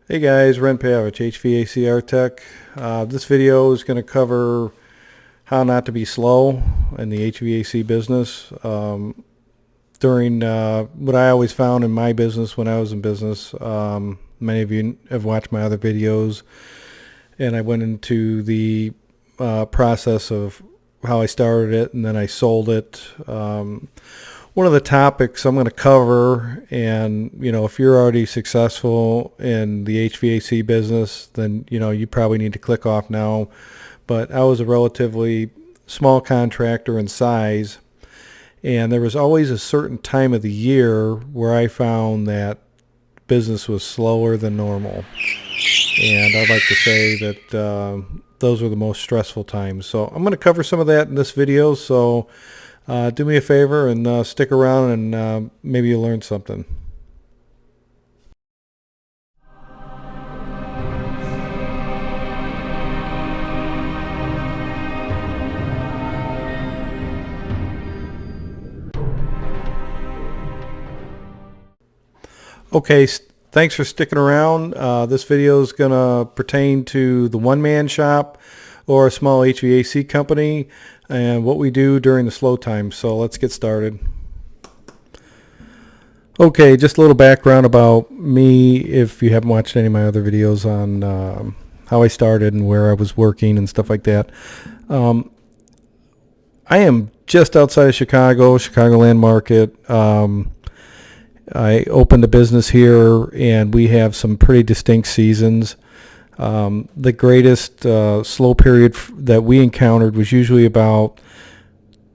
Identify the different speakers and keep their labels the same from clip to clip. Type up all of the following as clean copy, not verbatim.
Speaker 1: Hey guys, Ren Pavich, HVAC Artech. This video is going to cover how not to be slow in the HVAC business. During what I always found in my business when I was in business, many of you have watched my other videos, and I went into the process of how I started it and then I sold it. One of the topics I'm going to cover, and if you're already successful in the HVAC business, then you probably need to click off now. But I was a relatively small contractor in size, and there was always a certain time of the year where I found that business was slower than normal. And I'd like to say that those were the most stressful times. So I'm going to cover some of that in this video. So do me a favor and stick around, and maybe you'll learn something. Okay, thanks for sticking around. This video is going to pertain to the one-man shop or a small HVAC company and what we do during the slow times. So let's get started. Okay, just a little background about me if you haven't watched any of my other videos on how I started and where I was working and stuff like that. I am just outside of Chicagoland market. I opened a business here, and we have some pretty distinct seasons. The greatest slow period that we encountered was usually about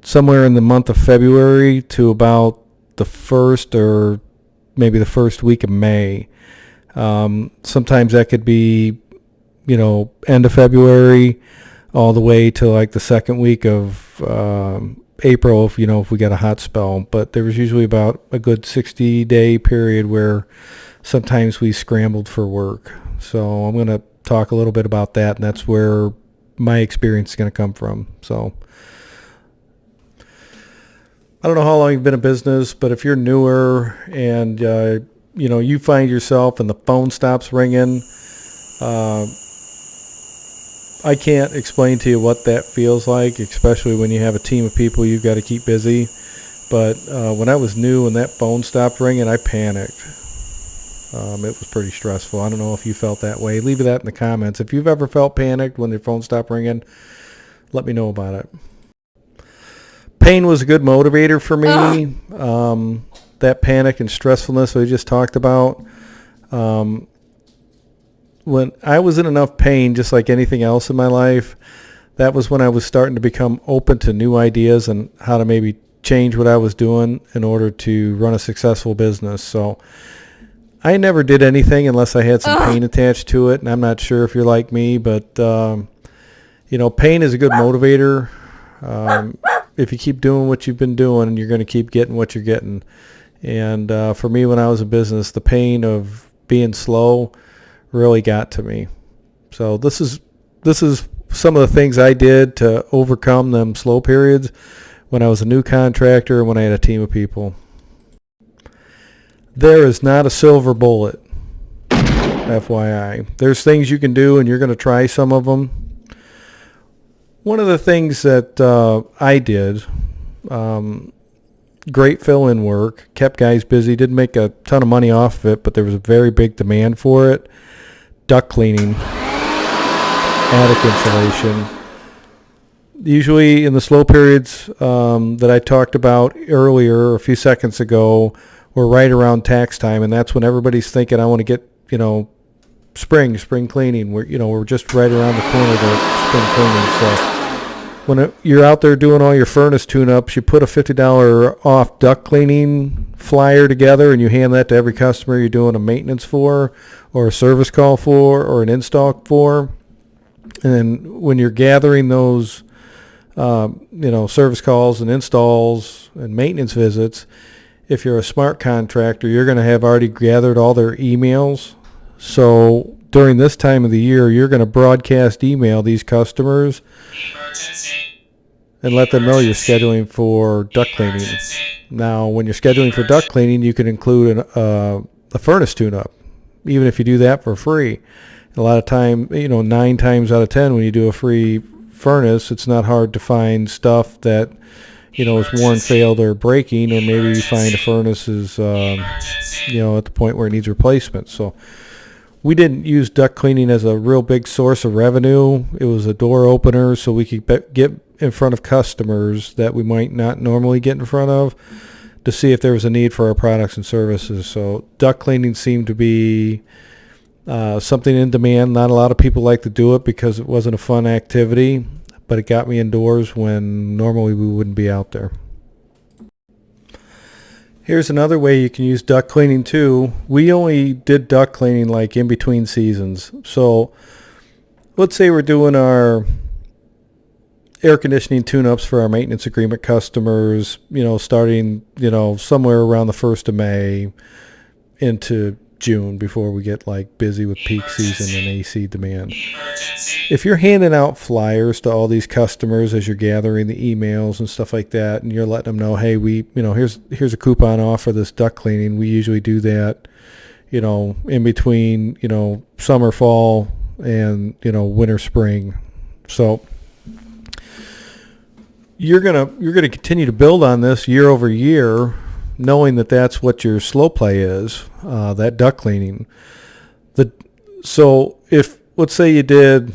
Speaker 1: somewhere in the month of February to about the first or maybe the first week of May. Sometimes that could be, end of February all the way to like the second week of April if we got a hot spell. But there was usually about a good 60-day period where sometimes we scrambled for work. So I'm going to talk a little bit about that, and that's where my experience is going to come from. So I don't know how long you've been in business, but if you're newer and you find yourself and the phone stops ringing, I can't explain to you what that feels like, especially when you have a team of people you've got to keep busy. But when I was new and that phone stopped ringing, I panicked. It was pretty stressful. I don't know if you felt that way. Leave that in the comments. If you've ever felt panicked when your phone stopped ringing, let me know about it. Pain was a good motivator for me. That panic and stressfulness we just talked about. When I was in enough pain, just like anything else in my life, that was when I was starting to become open to new ideas and how to maybe change what I was doing in order to run a successful business. So I never did anything unless I had some pain attached to it, and I'm not sure if you're like me, but pain is a good motivator. If you keep doing what you've been doing, you're going to keep getting what you're getting. And for me, when I was in business, the pain of being slow really got to me. So this is some of the things I did to overcome them slow periods when I was a new contractor and when I had a team of people. There is not a silver bullet, FYI. There's things you can do, and you're going to try some of them. One of the things that I did, great fill-in work, kept guys busy, didn't make a ton of money off of it, but there was a very big demand for it. Duct cleaning, attic insulation. Usually in the slow periods that I talked about earlier, a few seconds ago, we're right around tax time, and that's when everybody's thinking, I want to get, spring cleaning. We're just right around the corner to spring cleaning. So when you're out there doing all your furnace tune-ups, you put a $50 off duct cleaning flyer together, and you hand that to every customer you're doing a maintenance for, or a service call for, or an install for. And then when you're gathering those, service calls and installs and maintenance visits, if you're a smart contractor, you're going to have already gathered all their emails. So during this time of the year, you're going to broadcast email these customers and let them know you're scheduling for duct cleaning. Now, when you're scheduling for duct cleaning, you can include a furnace tune-up. even if you do that for free. A lot of time, 9 times out of 10 when you do a free furnace, it's not hard to find stuff that, is worn, failed, or breaking, or maybe you find a furnace is, at the point where it needs replacement. So we didn't use duct cleaning as a real big source of revenue. It was a door opener so we could get in front of customers that we might not normally get in front of to see if there was a need for our products and services. So duct cleaning seemed to be something in demand. Not a lot of people like to do it because it wasn't a fun activity, but it got me indoors when normally we wouldn't be out there. Here's another way you can use duct cleaning too. We only did duct cleaning like in between seasons. So let's say we're doing our air conditioning tune-ups for our maintenance agreement customers, starting, somewhere around the 1st of May into June before we get like busy with peak season and AC demand. If you're handing out flyers to all these customers as you're gathering the emails and stuff like that, and you're letting them know, hey, here's a coupon off for this duct cleaning. We usually do that, in between, summer, fall, and, winter, spring. So you're gonna continue to build on this year over year, knowing that that's what your slow play is, that duct cleaning. So if, let's say you did,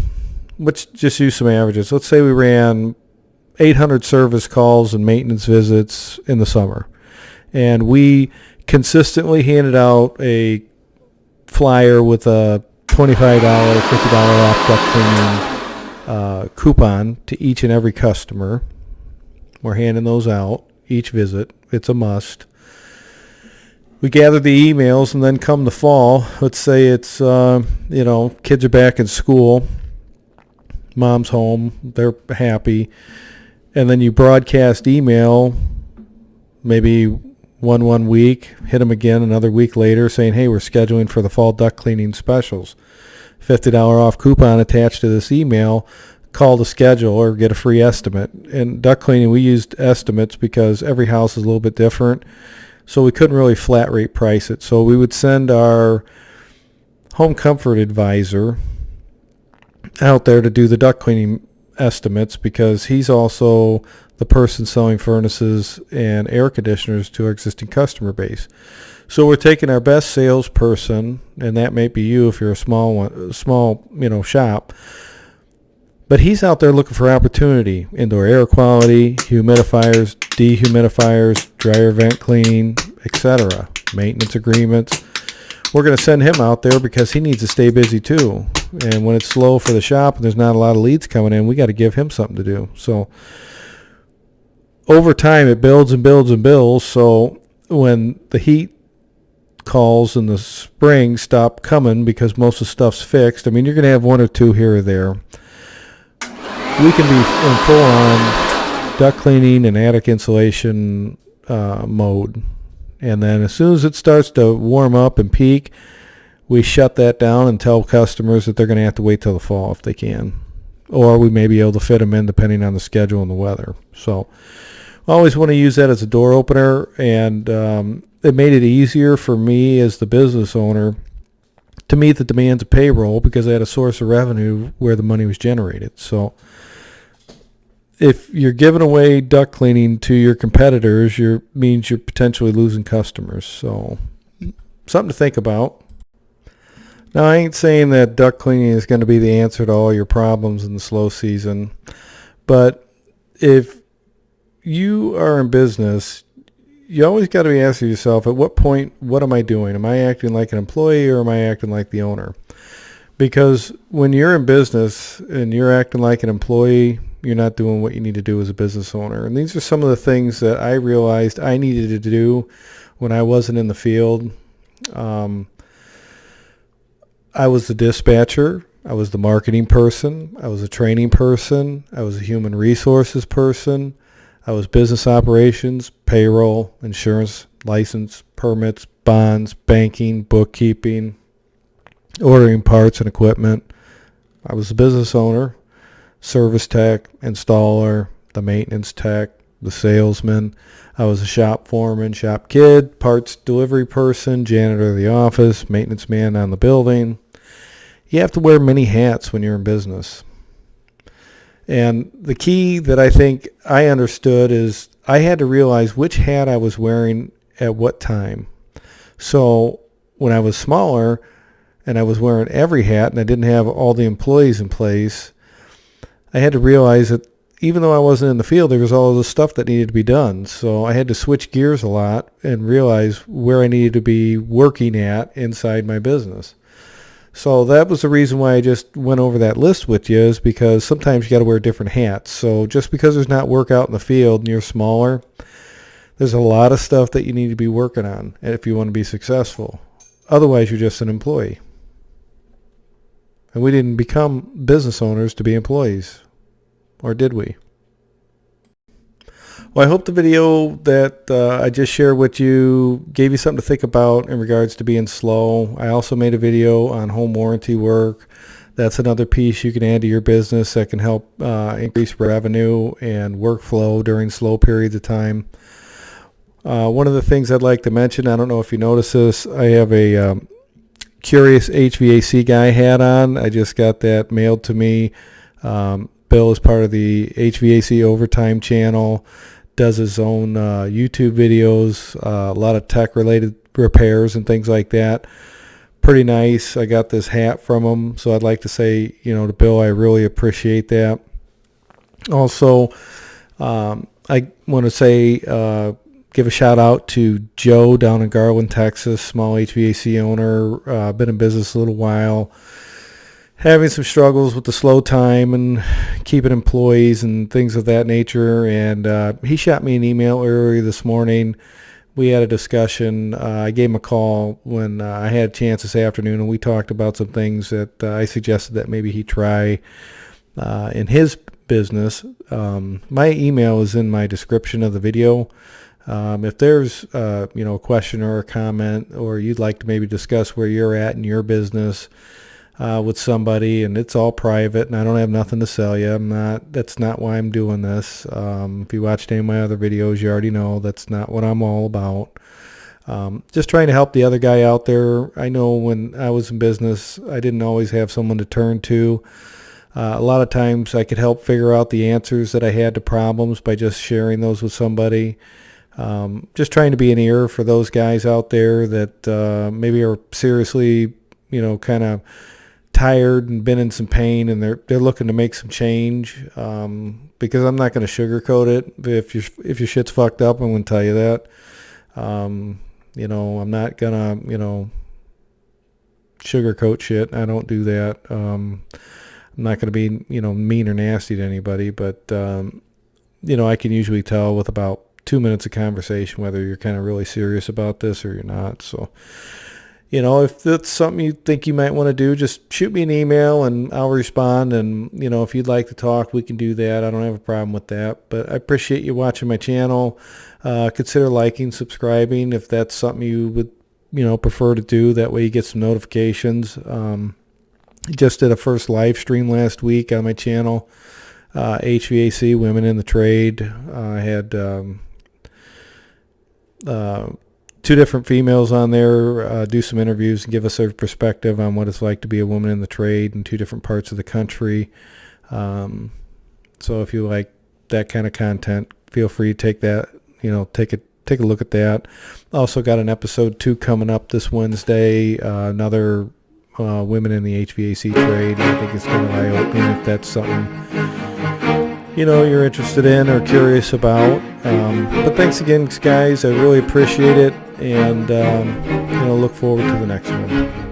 Speaker 1: let's just use some averages. Let's say we ran 800 service calls and maintenance visits in the summer, and we consistently handed out a flyer with a $25, $50 off duct cleaning coupon to each and every customer. We're handing those out each visit. It's a must. We gather the emails, and then come the fall, let's say it's, kids are back in school, mom's home, they're happy, and then you broadcast email maybe one week, hit them again another week later saying, hey, we're scheduling for the fall duct cleaning specials. $50 off coupon attached to this email. Call to schedule or get a free estimate. In duct cleaning, we used estimates because every house is a little bit different. So we couldn't really flat rate price it. So we would send our home comfort advisor out there to do the duct cleaning estimates because he's also the person selling furnaces and air conditioners to our existing customer base. So we're taking our best salesperson, and that may be you if you're a small shop. But he's out there looking for opportunity, indoor air quality, humidifiers, dehumidifiers, dryer vent cleaning, etc., maintenance agreements. We're going to send him out there because he needs to stay busy too. And when it's slow for the shop and there's not a lot of leads coming in, we got to give him something to do. So over time, it builds and builds and builds. So when the heat calls in the spring stop coming because most of the stuff's fixed, you're going to have one or two here or there. We can be in full-on duct cleaning and attic insulation mode. And then as soon as it starts to warm up and peak, we shut that down and tell customers that they're going to have to wait till the fall if they can. Or we may be able to fit them in depending on the schedule and the weather. So I always want to use that as a door opener, and it made it easier for me as the business owner to meet the demands of payroll because I had a source of revenue where the money was generated. So if you're giving away duct cleaning to your competitors, means you're potentially losing customers. So something to think about. Now, I ain't saying that duct cleaning is going to be the answer to all your problems in the slow season, but if you are in business, you always got to be asking yourself, at what point, what am I doing? Am I acting like an employee or am I acting like the owner? Because when you're in business and you're acting like an employee, you're not doing what you need to do as a business owner. And these are some of the things that I realized I needed to do when I wasn't in the field. I was the dispatcher. I was the marketing person. I was a training person. I was a human resources person. I was business operations, payroll, insurance, license, permits, bonds, banking, bookkeeping, ordering parts and equipment. I was the business owner, service tech, installer, the maintenance tech, the salesman. I was a shop foreman, shop kid, parts delivery person, janitor of the office, maintenance man on the building. You have to wear many hats when you're in business. And the key that I think I understood is I had to realize which hat I was wearing at what time. So when I was smaller and I was wearing every hat and I didn't have all the employees in place, I had to realize that even though I wasn't in the field, there was all this stuff that needed to be done. So I had to switch gears a lot and realize where I needed to be working at inside my business. So that was the reason why I just went over that list with you, is because sometimes you got to wear different hats. So just because there's not work out in the field and you're smaller, there's a lot of stuff that you need to be working on if you want to be successful. Otherwise, you're just an employee. And we didn't become business owners to be employees. Or did we? Well, I hope the video that I just shared with you gave you something to think about in regards to being slow. I also made a video on home warranty work. That's another piece you can add to your business that can help increase revenue and workflow during slow periods of time. One of the things I'd like to mention, I don't know if you noticed this, I have a Curious HVAC Guy hat on. I just got that mailed to me. Bill is part of the HVAC Overtime channel, does his own YouTube videos, a lot of tech-related repairs and things like that. Pretty nice. I got this hat from him, so I'd like to say, to Bill, I really appreciate that. Also, I want to say, give a shout out to Joe down in Garland, Texas, small HVAC owner, been in business a little while. Having some struggles with the slow time and keeping employees and things of that nature. And he shot me an email earlier this morning. We had a discussion. I gave him a call when I had a chance this afternoon, and we talked about some things that I suggested that maybe he try in his business. My email is in my description of the video. If there's a question or a comment, or you'd like to maybe discuss where you're at in your business, with somebody, and it's all private and I don't have nothing to sell you. That's not why I'm doing this. If you watched any of my other videos, you already know that's not what I'm all about. Just trying to help the other guy out there. I know when I was in business, I didn't always have someone to turn to. A lot of times I could help figure out the answers that I had to problems by just sharing those with somebody. Just trying to be an ear for those guys out there that maybe are seriously, kind of tired and been in some pain, and they're looking to make some change, because I'm not going to sugarcoat it. If your shit's fucked up, I'm going to tell you that. I'm not going to sugarcoat shit. I don't do that. I'm not going to be mean or nasty to anybody, but I can usually tell with about 2 minutes of conversation whether you're kind of really serious about this or you're not. So if that's something you think you might want to do, just shoot me an email and I'll respond. And, if you'd like to talk, we can do that. I don't have a problem with that. But I appreciate you watching my channel. Consider liking, subscribing if that's something you would, prefer to do. That way you get some notifications. Just did a first live stream last week on my channel, HVAC, Women in the Trade. I had two different females on there do some interviews and give us their perspective on what it's like to be a woman in the trade in two different parts of the country. So if you like that kind of content, feel free to take that, take a look at that. Also got an episode 2 coming up this Wednesday, another women in the HVAC trade. I think it's kind of eye-opening if that's something you're interested in or curious about. But thanks again, guys. I really appreciate it, and look forward to the next one.